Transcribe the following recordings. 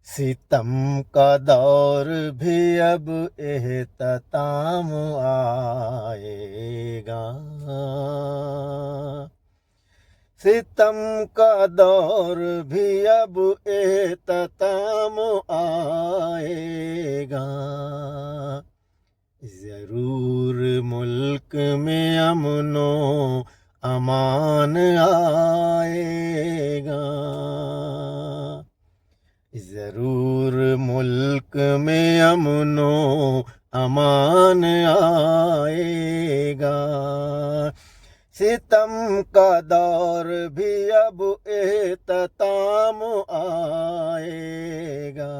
ستم کا دور بھی اب اختتام آئے گا، ستم کا دور بھی اب اختتام آئے گا، ضرور ملک میں امن و امان آئے گا، ضرور ملک میں امن و امان آئے گا، ستم کا دور بھی اب اختتام آئے گا،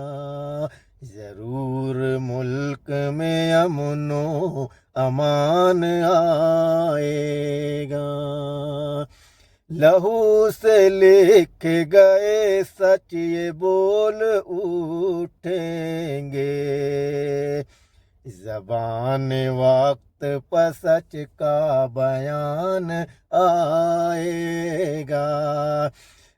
ضرور ملک میں امن و امان آئے گا، لہو سے لکھ گئے سچ یہ بول اٹھیں گے، زبان وقت پر سچ کا بیان آئے گا،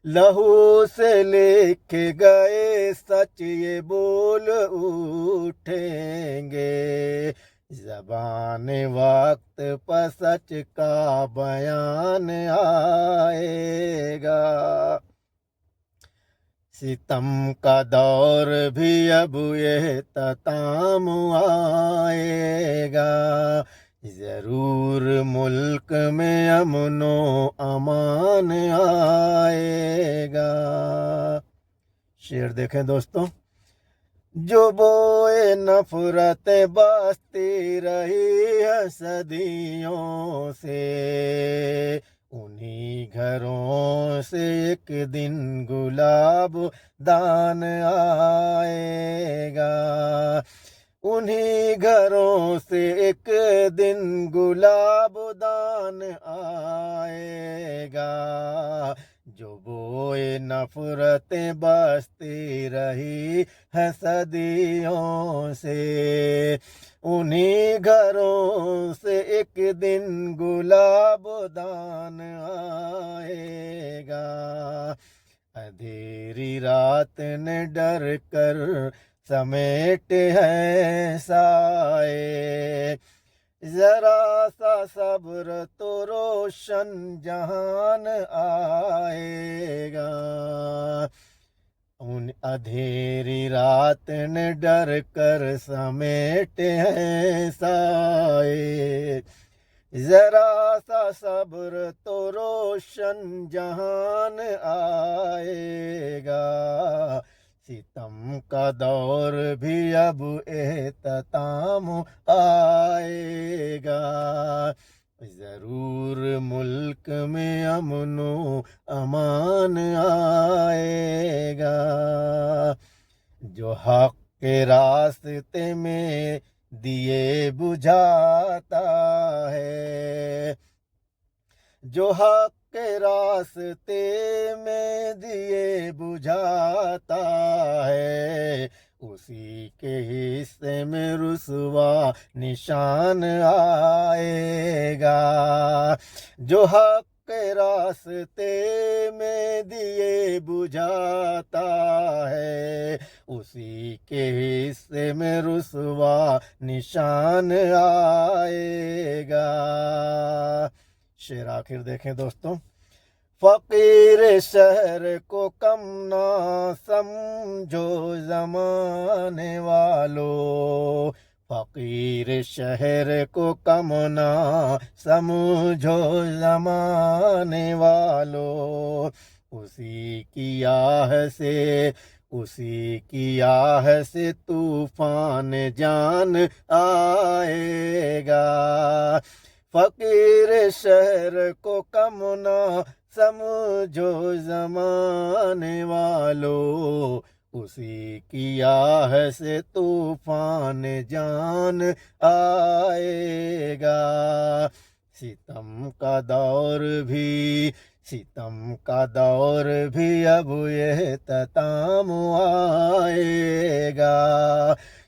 لہو سے لکھ گئے سچ یہ بول اٹھیں گے، زبان وقت پر سچ کا بیان آئے گا، ستم کا دور بھی اب اختتام آئے گا، ضرور ملک میں امن و امان آئے گا۔ شعر دیکھیں دوستوں، جو بوئے نفرتیں بستی رہی ہے صدیوں سے، انہی گھروں سے ایک دن گلاب دان آئے گا، انہی گھروں سے ایک دن گلاب دان آئے گا، جو بوئے نفرتیں بستی رہی ہے صدیوں سے، انہی گھروں سے ایک دن گلاب دان آئے گا، اندھیری رات نے ڈر کر سمیٹے ہیں سائے، ذرا سا صبر تو روشن جہان آئے گا، ان اندھیری رات نے ڈر کر سمیٹے ہیں سائے، ذرا سا صبر تو روشن جہان آئے گا، ستم کا دور بھی اب اختتام آئے گا، ضرور ملک میں امن و امان آئے گا، جو حق کے راستے میں دیے بجھاتا ہے، جو حق کے راستے میں دیے بجھاتا ہے، اسی کے حصے میں رسوا نشان آئے گا، جو حق کے راستے میں دیے بجھاتا ہے، اسی کے حصے میں رسوا نشان آئے گا۔ شعر آخر دیکھیں دوستوں، فقیر شہر کو کم نہ سمجھو زمانے والو، فقیر شہر کو کم نہ سمجھو زمانے والو، اسی کی آہ سے طوفان جان آئے گا، فقیر شہر کو کم نہ سمجھو زمانے والو، اسی کی آہ سے طوفان جان آئے گا، ستم کا دور بھی اب اختتام آئے گا،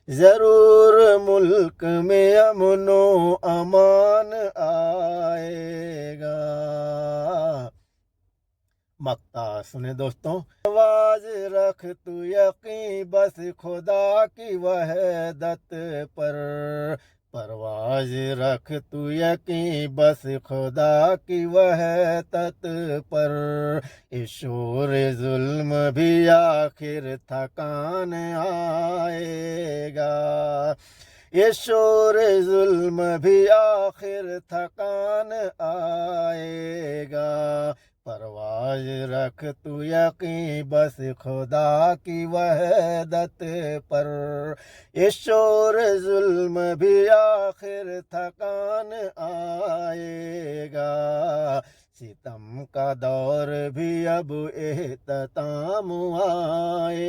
ضرور ملک میں امن و امان آئے گا، مقطع سنے دوستوں. آواز رکھ تو یقین بس خدا کی وحدت پر، پرواز رکھ تو یقین بس خدا کی وحدت پر. اس شور ظلم بھی آخر تھکان آئے گا، یہ شور ظلم بھی آخر تھکان آئے گا. پرواز رکھ تو یقین بس خدا کی وحدت پر، یہ شور ظلم بھی آخر تھکان آئے گا. ستم کا دور بھی اب اختتام آئے